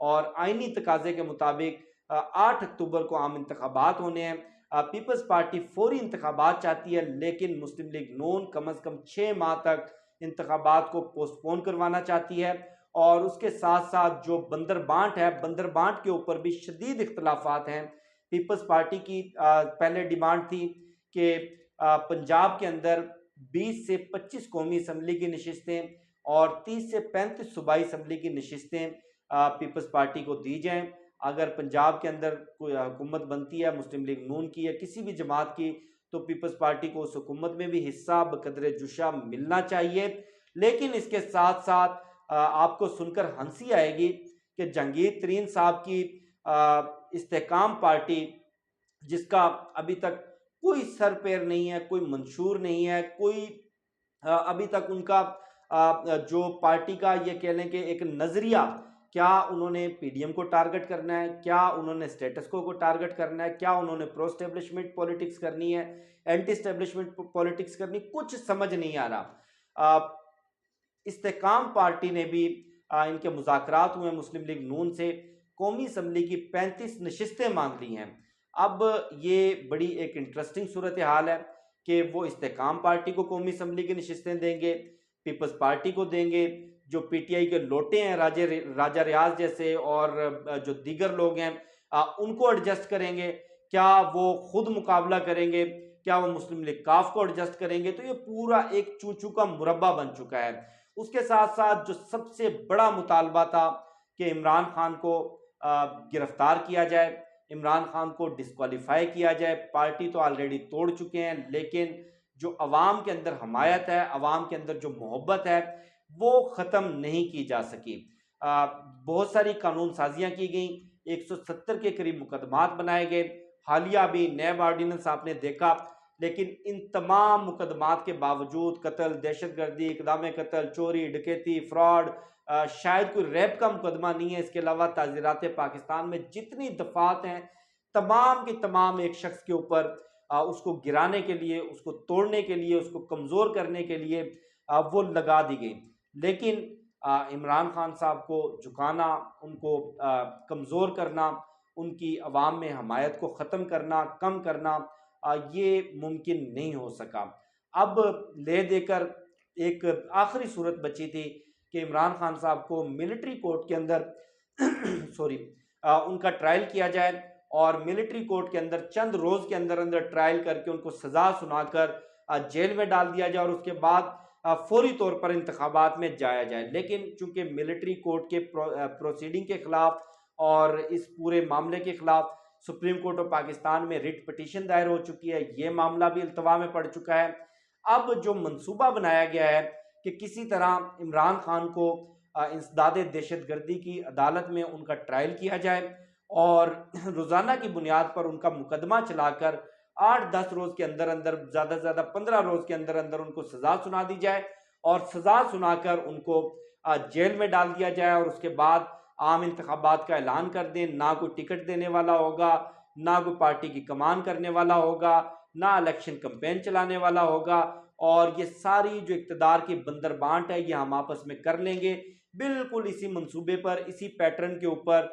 اور آئینی تقاضے کے مطابق 8 اکتوبر کو عام انتخابات ہونے ہیں۔ پیپلز پارٹی فوری انتخابات چاہتی ہے، لیکن مسلم لیگ نون کم از کم 6 ماہ تک انتخابات کو پوسٹ پون کروانا چاہتی ہے، اور اس کے ساتھ ساتھ جو بندر بانٹ ہے، بندر بانٹ کے اوپر بھی شدید اختلافات ہیں۔ پیپلز پارٹی کی پہلے ڈیمانڈ تھی کہ پنجاب کے اندر 20 سے 25 قومی اسمبلی کی نشستیں اور 30 سے 35 صوبائی اسمبلی کی نشستیں پیپلز پارٹی کو دی جائیں۔ اگر پنجاب کے اندر کوئی حکومت بنتی ہے مسلم لیگ نون کی یا کسی بھی جماعت کی، تو پیپلز پارٹی کو اس حکومت میں بھی حصہ بقدر جوشہ ملنا چاہیے۔ لیکن اس کے ساتھ ساتھ آپ کو سن کر ہنسی آئے گی کہ جہانگیر ترین صاحب کی استحکام پارٹی، جس کا ابھی تک کوئی سر پیر نہیں ہے، کوئی منشور نہیں ہے، کوئی ابھی تک ان کا جو پارٹی کا یہ کہہ لیں کہ ایک نظریہ، کیا انہوں نے پی ڈی ایم کو ٹارگٹ کرنا ہے، کیا انہوں نے سٹیٹس کو ٹارگٹ کرنا ہے، کیا انہوں نے پرو اسٹیبلشمنٹ پولیٹکس کرنی ہے، اینٹی اسٹیبلشمنٹ پولیٹکس کرنی، کچھ سمجھ نہیں آ رہا۔ استحکام پارٹی نے بھی ان کے مذاکرات ہوئے مسلم لیگ نون سے، قومی اسمبلی کی 35 نشستیں مانگ لی ہیں۔ اب یہ بڑی ایک انٹرسٹنگ صورتحال ہے کہ وہ استحکام پارٹی کو قومی اسمبلی کی نشستیں دیں گے، پیپلز پارٹی کو دیں گے، جو پی ٹی آئی کے لوٹے ہیں راجہ ریاض جیسے اور جو دیگر لوگ ہیں ان کو ایڈجسٹ کریں گے، کیا وہ خود مقابلہ کریں گے، کیا وہ مسلم لیگ کاف کو ایڈجسٹ کریں گے؟ تو یہ پورا ایک چوچو کا مربع بن چکا ہے۔ اس کے ساتھ ساتھ جو سب سے بڑا مطالبہ تھا کہ عمران خان کو گرفتار کیا جائے، عمران خان کو ڈسکوالیفائی کیا جائے۔ پارٹی تو آلریڈی توڑ چکے ہیں، لیکن جو عوام کے اندر حمایت ہے، عوام کے اندر جو محبت ہے، وہ ختم نہیں کی جا سکی۔ بہت ساری قانون سازیاں کی گئیں، 170 کے قریب مقدمات بنائے گئے، حالیہ بھی نیب آرڈیننس آپ نے دیکھا، لیکن ان تمام مقدمات کے باوجود قتل، دہشت گردی، اقدام قتل، چوری، ڈکیتی، فراڈ، شاید کوئی ریپ کا مقدمہ نہیں ہے، اس کے علاوہ تعزیرات پاکستان میں جتنی دفعات ہیں، تمام کی تمام ایک شخص کے اوپر اس کو گرانے کے لیے، اس کو توڑنے کے لیے، اس کو کمزور کرنے کے لیے وہ لگا دی گئی۔ لیکن عمران خان صاحب کو جھکانا، ان کو کمزور کرنا، ان کی عوام میں حمایت کو ختم کرنا، کم کرنا، یہ ممکن نہیں ہو سکا۔ اب لے دے کر ایک آخری صورت بچی تھی کہ عمران خان صاحب کو ملٹری کورٹ کے اندر ان کا ٹرائل کیا جائے، اور ملٹری کورٹ کے اندر چند روز کے اندر اندر ٹرائل کر کے ان کو سزا سنا کر جیل میں ڈال دیا جائے، اور اس کے بعد فوری طور پر انتخابات میں جایا جائے۔ لیکن چونکہ ملٹری کورٹ کے پروسیڈنگ کے خلاف اور اس پورے معاملے کے خلاف سپریم کورٹ آف پاکستان میں ریٹ پٹیشن دائر ہو چکی ہے، یہ معاملہ بھی التوا میں پڑ چکا ہے۔ اب جو منصوبہ بنایا گیا ہے کہ کسی طرح عمران خان کو انسداد دہشت گردی کی عدالت میں ان کا ٹرائل کیا جائے، اور روزانہ کی بنیاد پر ان کا مقدمہ چلا کر 8-10 روز کے اندر اندر، زیادہ سے زیادہ 15 روز کے اندر اندر ان کو سزا سنا دی جائے، اور سزا سنا کر ان کو جیل میں ڈال دیا جائے، اور اس کے بعد عام انتخابات کا اعلان کر دیں۔ نہ کوئی ٹکٹ دینے والا ہوگا، نہ کوئی پارٹی کی کمان کرنے والا ہوگا، نہ الیکشن کمپین چلانے والا ہوگا، اور یہ ساری جو اقتدار کی بندر بانٹ ہے یہ ہم آپس میں کر لیں گے۔ بالکل اسی منصوبے پر، اسی پیٹرن کے اوپر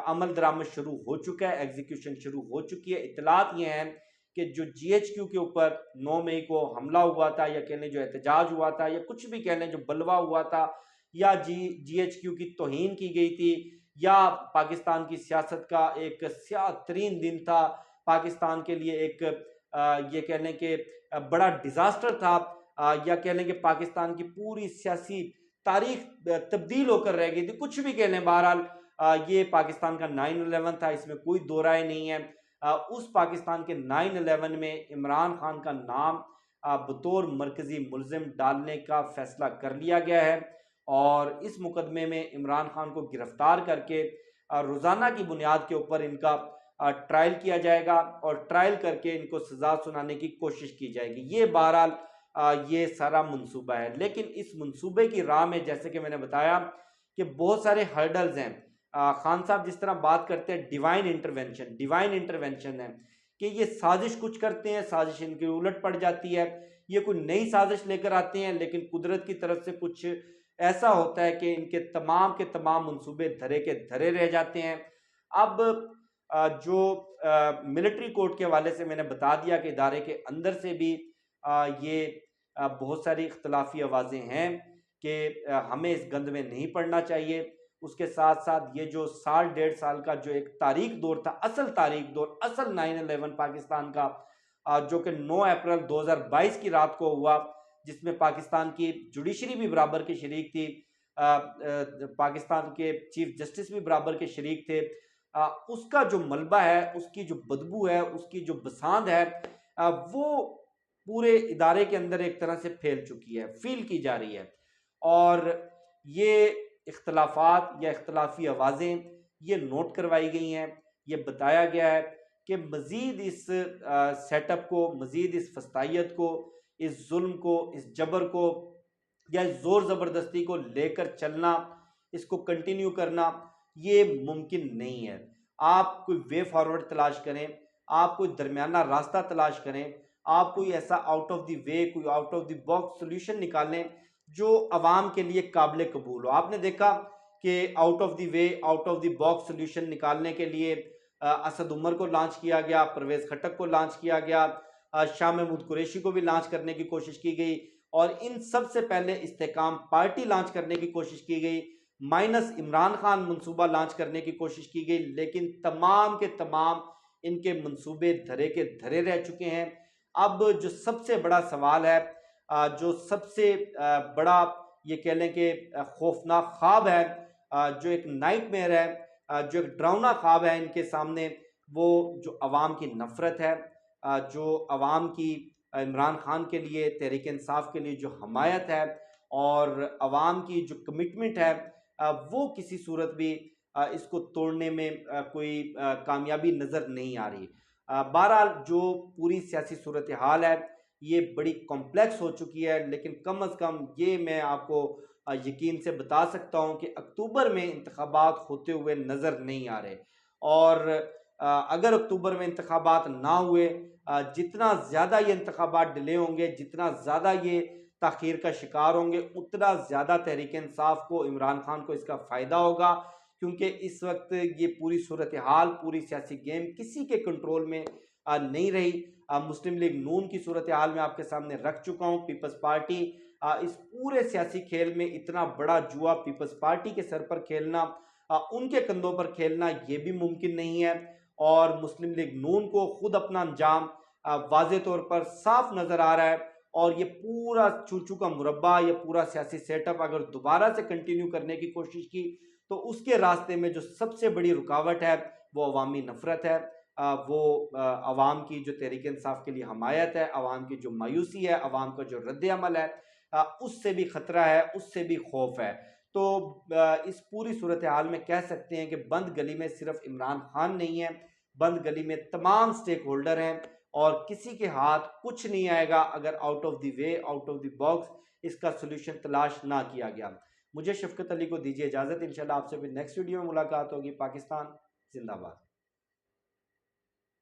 عمل درآمد شروع ہو چکا ہے، ایگزیکیوشن شروع ہو چکی ہے۔ اطلاعات یہ ہیں کہ جو جی ایچ کیو کے اوپر 9 مئی کو حملہ ہوا تھا، یا کہہ لیں جو احتجاج ہوا تھا، یا کچھ بھی کہہ لیں جو بلوہ ہوا تھا، یا جی ایچ کیو کی توہین کی گئی تھی، یا پاکستان کی سیاست کا ایک سیاہ ترین دن تھا، پاکستان کے لیے ایک یہ کہہ لیں کہ بڑا ڈیزاسٹر تھا، یا کہہ لیں کہ پاکستان کی پوری سیاسی تاریخ تبدیل ہو کر رہ گئی تھی، کچھ بھی کہہ لیں، بہرحال یہ پاکستان کا 9/11 تھا، اس میں کوئی دو رائے نہیں ہے۔ اس پاکستان کے 9/11 میں عمران خان کا نام بطور مرکزی ملزم ڈالنے کا فیصلہ کر لیا گیا ہے، اور اس مقدمے میں عمران خان کو گرفتار کر کے روزانہ کی بنیاد کے اوپر ان کا ٹرائل کیا جائے گا، اور ٹرائل کر کے ان کو سزا سنانے کی کوشش کی جائے گی۔ یہ بہرحال یہ سارا منصوبہ ہے، لیکن اس منصوبے کی راہ میں جیسے کہ میں نے بتایا کہ بہت سارے ہرڈلز ہیں۔ خان صاحب جس طرح بات کرتے ہیں ڈیوائن انٹرونشن ہے کہ یہ سازش کچھ کرتے ہیں، سازش ان کی الٹ پڑ جاتی ہے، یہ کوئی نئی سازش لے کر آتے ہیں، لیکن قدرت کی طرف سے کچھ ایسا ہوتا ہے کہ ان کے تمام منصوبے دھرے کے دھرے رہ جاتے ہیں۔ اب جو ملٹری کورٹ کے حوالے سے میں نے بتا دیا کہ ادارے کے اندر سے بھی یہ بہت ساری اختلافی آوازیں ہیں کہ ہمیں اس گند میں نہیں پڑنا چاہیے۔ اس کے ساتھ ساتھ یہ جو سال 1.5 سال کا جو ایک تاریخ دور تھا، اصل 9/11 پاکستان کا، جو کہ 9 اپریل 2022 کی رات کو ہوا، جس میں پاکستان کی جوڈیشری بھی برابر کی شریک تھی، پاکستان کے چیف جسٹس بھی برابر کے شریک تھے۔ اس کا جو ملبہ ہے، اس کی جو بدبو ہے، اس کی جو بساند ہے، وہ پورے ادارے کے اندر ایک طرح سے پھیل چکی ہے، فیل کی جا رہی ہے۔ اور یہ اختلافات یا اختلافی آوازیں یہ نوٹ کروائی گئی ہیں، یہ بتایا گیا ہے کہ مزید اس سیٹ اپ کو، مزید اس فسطائیت کو، اس ظلم کو، اس جبر کو یا اس زور زبردستی کو لے کر چلنا، اس کو کنٹینیو کرنا یہ ممکن نہیں ہے۔ آپ کوئی وے فارورڈ تلاش کریں، آپ کوئی درمیانہ راستہ تلاش کریں، آپ کوئی ایسا آؤٹ آف دی وے، کوئی out of the box solution نکالیں جو عوام کے لیے قابل قبول ہو۔ آپ نے دیکھا کہ out of the way, out of the box solution نکالنے کے لیے اسد عمر کو لانچ کیا گیا، پرویز خٹک کو لانچ کیا گیا، شاہ محمود قریشی کو بھی لانچ کرنے کی کوشش کی گئی، اور ان سب سے پہلے استحکام پارٹی لانچ کرنے کی کوشش کی گئی، مائنس عمران خان منصوبہ لانچ کرنے کی کوشش کی گئی، لیکن تمام کے تمام ان کے منصوبے دھرے کے دھرے رہ چکے ہیں۔ اب جو سب سے بڑا سوال ہے، جو سب سے بڑا یہ کہہ لیں کہ خوفناک خواب ہے، جو ایک نائٹ میئر ہے، جو ایک ڈراؤنا خواب ہے ان کے سامنے، وہ جو عوام کی نفرت ہے، جو عوام کی عمران خان کے لیے، تحریک انصاف کے لیے جو حمایت ہے، اور عوام کی جو کمٹمنٹ ہے، وہ کسی صورت بھی اس کو توڑنے میں کوئی کامیابی نظر نہیں آ رہی۔ بہرحال جو پوری سیاسی صورتحال ہے یہ بڑی کمپلیکس ہو چکی ہے، لیکن کم از کم یہ میں آپ کو یقین سے بتا سکتا ہوں کہ اکتوبر میں انتخابات ہوتے ہوئے نظر نہیں آ رہے، اور اگر اکتوبر میں انتخابات نہ ہوئے، جتنا زیادہ یہ انتخابات ڈیلے ہوں گے، جتنا زیادہ یہ تاخیر کا شکار ہوں گے، اتنا زیادہ تحریک انصاف کو، عمران خان کو اس کا فائدہ ہوگا، کیونکہ اس وقت یہ پوری صورتحال، پوری سیاسی گیم کسی کے کنٹرول میں نہیں رہی۔ مسلم لیگ نون کی صورتحال میں آپ کے سامنے رکھ چکا ہوں۔ پیپلز پارٹی اس پورے سیاسی کھیل میں اتنا بڑا جوا پیپلز پارٹی کے سر پر کھیلنا، ان کے کندھوں پر کھیلنا یہ بھی ممکن نہیں ہے، اور مسلم لیگ نون کو خود اپنا انجام واضح طور پر صاف نظر آ رہا ہے، اور یہ پورا چوچو کا مربع، یہ پورا سیاسی سیٹ اپ اگر دوبارہ سے کنٹینیو کرنے کی کوشش کی تو اس کے راستے میں جو سب سے بڑی رکاوٹ ہے وہ عوامی نفرت ہے، وہ عوام کی جو تحریک انصاف کے لیے حمایت ہے، عوام کی جو مایوسی ہے، عوام کا جو رد عمل ہے، اس سے بھی خطرہ ہے، اس سے بھی خوف ہے۔ تو اس پوری صورتحال میں کہہ سکتے ہیں کہ بند گلی میں صرف عمران خان نہیں ہے، بند گلی میں تمام سٹیک ہولڈر ہیں، اور کسی کے ہاتھ کچھ نہیں آئے گا اگر out of the way, out of the box اس کا سولوشن تلاش نہ کیا گیا۔ مجھے شفقت علی کو دیجیے اجازت، انشاءاللہ آپ سے بھی نیکسٹ ویڈیو میں ملاقات ہوگی۔ پاکستان زندہ باد۔